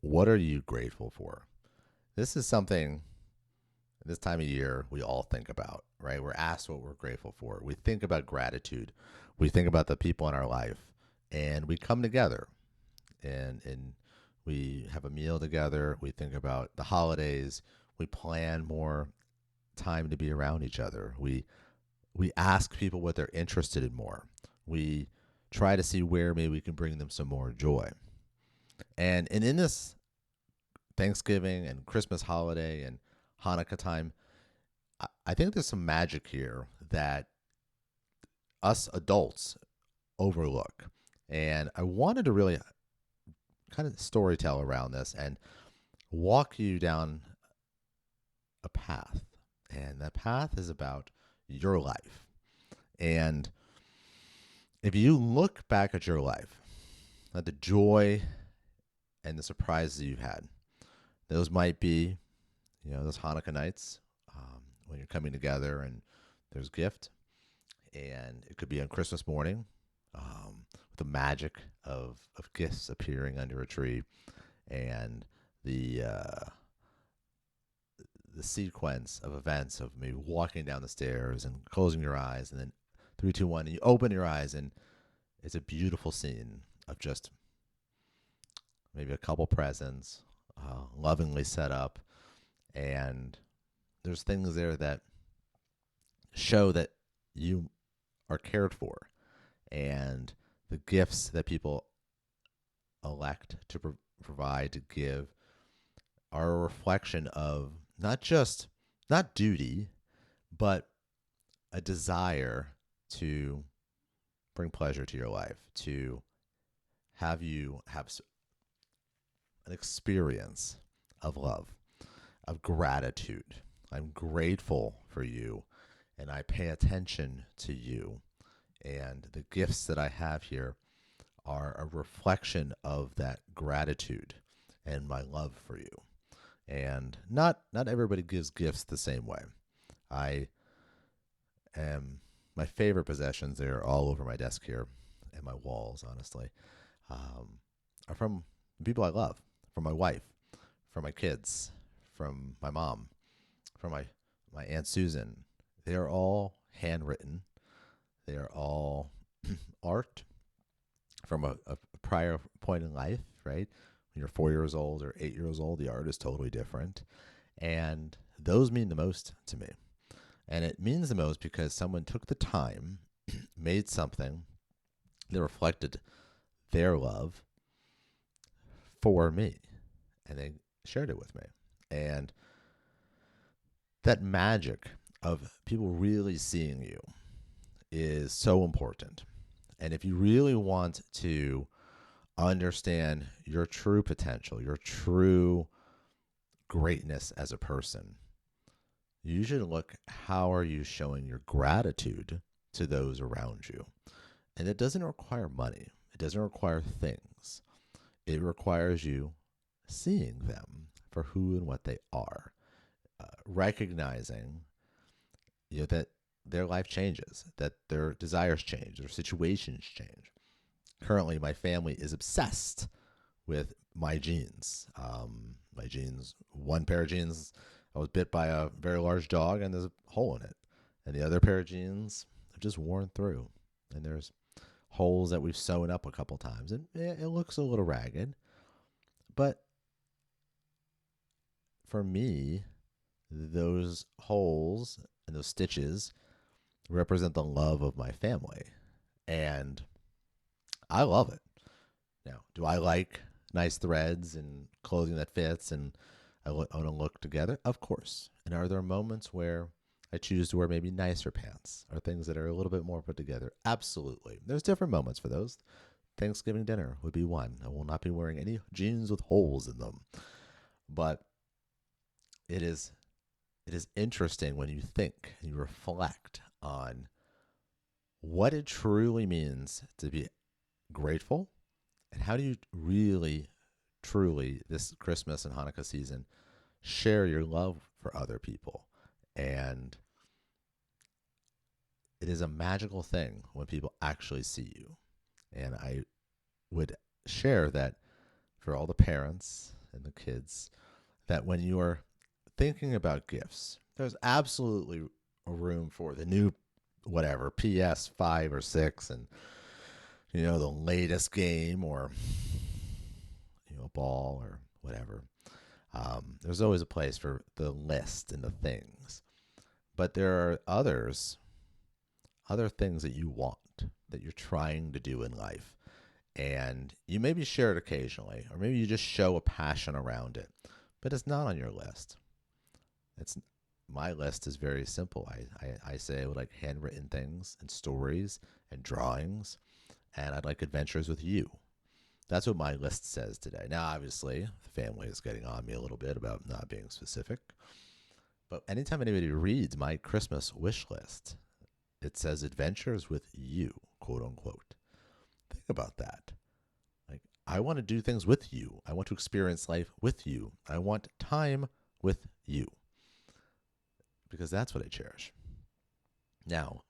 What are you grateful for? This is something this time of year we all think about, right? We're asked what we're grateful for. We think about gratitude. We think about the people in our life, and we come together and we have a meal together. We think about the holidays. We plan more time to be around each other. We ask people what they're interested in more. We try to see where maybe we can bring them some more joy. And in this Thanksgiving and Christmas holiday and Hanukkah time, I think there's some magic here that us adults overlook. And I wanted to really kind of storytell around this and walk you down a path. And that path is about your life. And if you look back at your life, at the joy and the surprises you've had, those might be, those Hanukkah nights when you're coming together and there's gift, and it could be on Christmas morning with the magic of gifts appearing under a tree, and the sequence of events of maybe walking down the stairs and closing your eyes, and then three, two, one, and you open your eyes, and it's a beautiful scene of just maybe a couple presents, lovingly set up, and there's things there that show that you are cared for, and the gifts that people elect to provide to give are a reflection of not duty, but a desire to bring pleasure to your life, to have you have an experience of love, of gratitude. I'm grateful for you, and I pay attention to you. And the gifts that I have here are a reflection of that gratitude and my love for you. And not everybody gives gifts the same way. I am my favorite possessions. They're all over my desk here and my walls. Honestly, are from people I love, from my wife, from my kids, from my mom, from my Aunt Susan. They are all handwritten. They are all art from a prior point in life, right? When you're 4 years old or 8 years old, the art is totally different. And those mean the most to me. And it means the most because someone took the time, made something that reflected their love for me, and they shared it with me. And that magic of people really seeing you is so important. And if you really want to understand your true potential, your true greatness as a person, you should look how are you showing your gratitude to those around you. And it doesn't require money. It doesn't require things. It requires you seeing them for who and what they are, recognizing that their life changes, that their desires change, their situations change. Currently, my family is obsessed with my jeans. My jeans, one pair of jeans, I was bit by a very large dog and there's a hole in it. And the other pair of jeans have just worn through. And there's holes that we've sewn up a couple times. And it looks a little ragged. But for me, those holes and those stitches represent the love of my family. And I love it. Now, do I like nice threads and clothing that fits and I want to look together? Of course. And are there moments where I choose to wear maybe nicer pants or things that are a little bit more put together? Absolutely. There's different moments for those. Thanksgiving dinner would be one. I will not be wearing any jeans with holes in them. But it is interesting when you think and you reflect on what it truly means to be grateful and how do you really truly this Christmas and Hanukkah season share your love for other people. And it is a magical thing when people actually see you. And I would share that for all the parents and the kids that when you are thinking about gifts, there's absolutely a room for the new whatever PS5 or 6 and the latest game or a ball or whatever. There's always a place for the list and the things. But there are other things that you want, that you're trying to do in life. And you maybe share it occasionally, or maybe you just show a passion around it, but it's not on your list. It's My list is very simple. I say I would like handwritten things and stories and drawings, and I'd like adventures with you. That's what my list says today. Now, obviously, the family is getting on me a little bit about not being specific. But anytime anybody reads my Christmas wish list, it says adventures with you, quote unquote. Think about that. Like, I want to do things with you. I want to experience life with you. I want time with you. Because that's what I cherish. Now,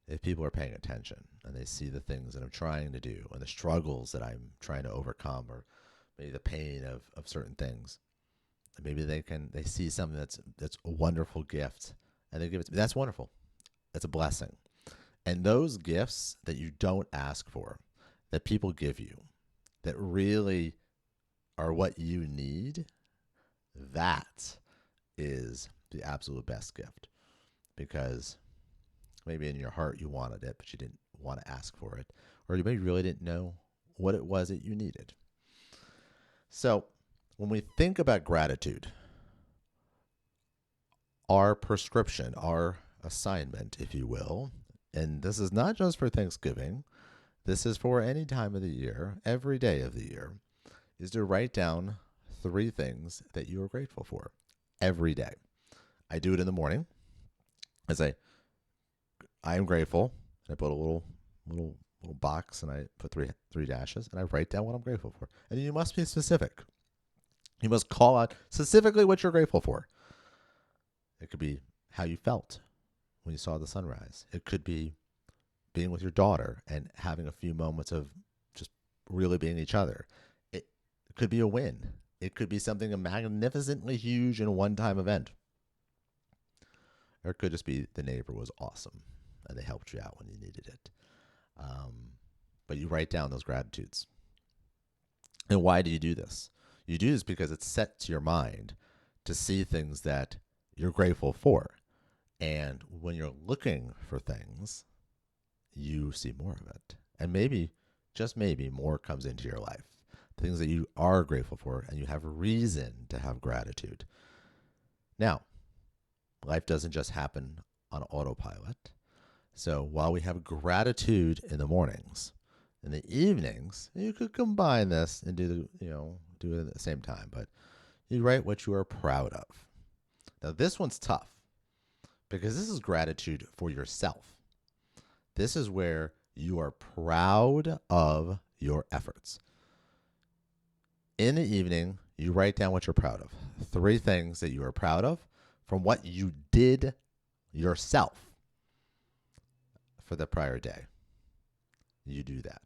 if people are paying attention and they see the things that I'm trying to do and the struggles that I'm trying to overcome, or maybe the pain of certain things, maybe they see something that's a wonderful gift and they give it to me. That's wonderful. That's a blessing. And those gifts that you don't ask for, that people give you, that really are what you need, that is the absolute best gift. Because maybe in your heart you wanted it, but you didn't want to ask for it. Or you maybe really didn't know what it was that you needed. So when we think about gratitude, our prescription, our assignment, if you will, and this is not just for Thanksgiving, this is for any time of the year, every day of the year, is to write down 3 things that you are grateful for every day. I do it in the morning. I say, I am grateful. And I put a little box and I put three dashes and I write down what I'm grateful for. And you must be specific. You must call out specifically what you're grateful for. It could be how you felt when you saw the sunrise. It could be being with your daughter and having a few moments of just really being each other. It could be a win. It could be something magnificently huge in a one-time event. Or it could just be the neighbor was awesome and they helped you out when you needed it. But you write down those gratitudes. And why do you do this? You do this because it's set to your mind to see things that you're grateful for. And when you're looking for things, you see more of it. And maybe, just maybe, more comes into your life. Things that you are grateful for and you have a reason to have gratitude. Now, life doesn't just happen on autopilot. So while we have gratitude in the mornings, in the evenings, you could combine this and do it at the same time. But you write what you are proud of. Now this one's tough because this is gratitude for yourself. This is where you are proud of your efforts. In the evening, you write down what you're proud of. 3 things that you are proud of from what you did yourself for the prior day. You do that.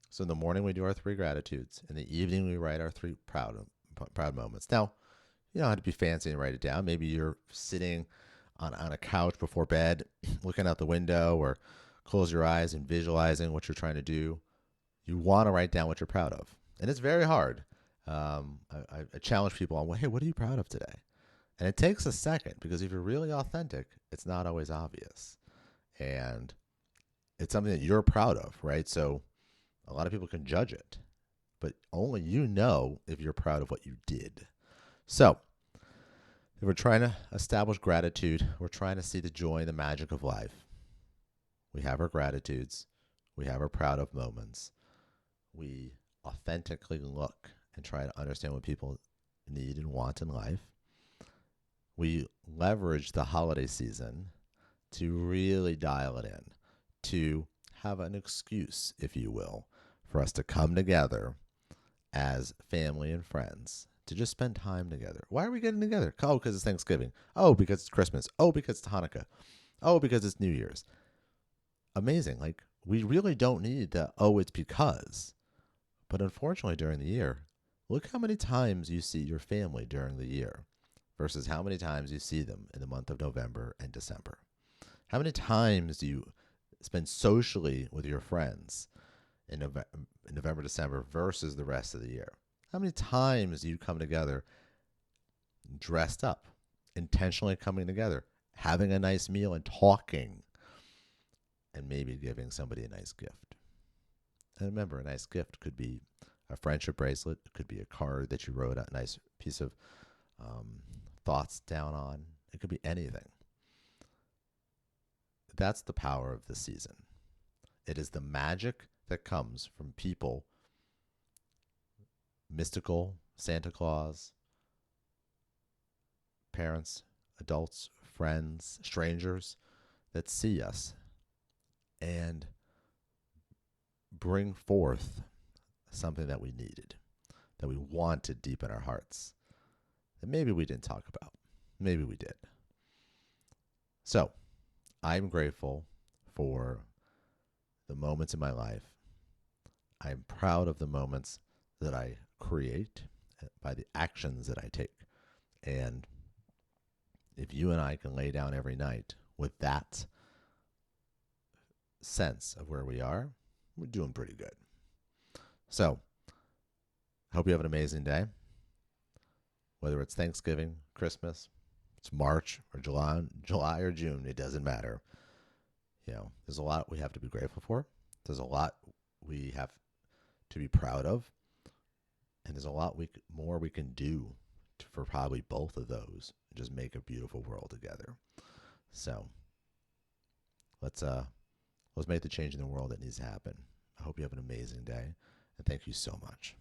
So in the morning, we do our 3 gratitudes. In the evening, we write our 3 proud moments. Now, you don't have to be fancy and write it down. Maybe you're sitting on a couch before bed, looking out the window, or close your eyes and visualizing what you're trying to do. You want to write down what you're proud of. And it's very hard. I challenge people on, well, hey, what are you proud of today? And it takes a second because if you're really authentic, it's not always obvious. And it's something that you're proud of, right? So a lot of people can judge it, but only you know if you're proud of what you did. So if we're trying to establish gratitude, we're trying to see the joy and the magic of life. We have our gratitudes. We have our proud of moments. We authentically look and try to understand what people need and want in life. We leverage the holiday season to really dial it in, to have an excuse, if you will, for us to come together as family and friends to just spend time together. Why are we getting together? Oh, because it's Thanksgiving. Oh, because it's Christmas. Oh, because it's Hanukkah. Oh, because it's New Year's. Amazing. Like, we really don't need the, oh, it's because. But unfortunately, during the year, Look how many times you see your family during the year versus how many times you see them in the month of November and December. How many times do you spend socially with your friends in November, December versus the rest of the year? How many times do you come together dressed up, intentionally coming together, having a nice meal and talking, and maybe giving somebody a nice gift? And remember, a nice gift could be a friendship bracelet, it could be a card that you wrote a nice piece of thoughts down on. It could be anything. That's the power of the season. It is the magic that comes from people, mystical, Santa Claus, parents, adults, friends, strangers that see us and bring forth something that we needed, that we wanted deep in our hearts, that maybe we didn't talk about. Maybe we did. So I'm grateful for the moments in my life. I'm proud of the moments that I create by the actions that I take. And if you and I can lay down every night with that sense of where we are, we're doing pretty good. So, I hope you have an amazing day. Whether it's Thanksgiving, Christmas, it's March or July or June, it doesn't matter. There's a lot we have to be grateful for. There's a lot we have to be proud of. And there's a lot more we can do for probably both of those. Just make a beautiful world together. So let's make the change in the world that needs to happen. I hope you have an amazing day, and thank you so much.